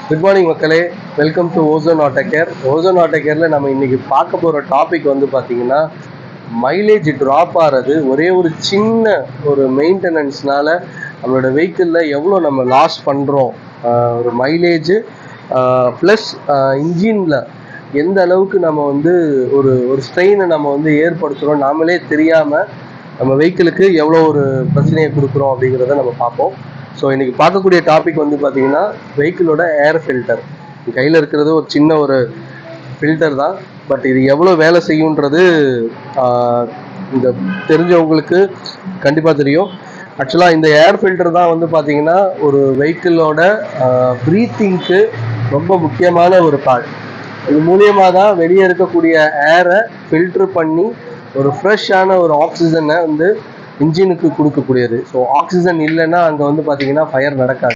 Good morning மக்களே, welcome to Ozone auto care. Ozone auto கேரில் நம்ம இன்றைக்கி பார்க்க போகிற டாபிக் வந்து பார்த்திங்கன்னா, மைலேஜ் ட்ராப் ஆகிறது ஒரே ஒரு சின்ன ஒரு மெயின்டெனன்ஸ்னால் நம்மளோட வெஹிக்கிளில் எவ்வளோ நம்ம லாஸ் பண்ணுறோம். ஒரு மைலேஜு ப்ளஸ் இன்ஜினில் எந்த அளவுக்கு நம்ம வந்து ஒரு ஒரு ஸ்ட்ரெயினை நம்ம வந்து ஏற்படுத்துகிறோம், நாமளே தெரியாமல் நம்ம வெஹிக்கிளுக்கு எவ்வளோ ஒரு பிரச்சனையை கொடுக்குறோம் அப்படிங்கிறத நம்ம பார்ப்போம். ஸோ இன்றைக்கி பார்க்கக்கூடிய டாபிக் வந்து பார்த்திங்கன்னா, வெஹிக்கிளோட ஏர் ஃபில்டர். கையில் இருக்கிறது ஒரு சின்ன ஒரு ஃபில்டர் தான், பட் இது எவ்வளோ வேலை செய்யுன்றது இந்த தெரிஞ்சவங்களுக்கு கண்டிப்பாக தெரியும். ஆக்சுவலாக இந்த ஏர் ஃபில்டர் தான் வந்து பார்த்திங்கன்னா ஒரு வெஹிக்கிளோட ப்ரீத்திங்க்கு ரொம்ப முக்கியமான ஒரு பார்ட். இது மூலியமாக தான் வெளியே இருக்கக்கூடிய ஏரை ஃபில்ட்ரு பண்ணி ஒரு ஃப்ரெஷ்ஷான ஒரு ஆக்சிஜனை வந்து இன்ஜினுக்கு கொடுக்கக்கூடியது. ஸோ ஆக்சிஜன் இல்லைன்னா அங்கே வந்து பார்த்தீங்கன்னா ஃபயர் நடக்காது.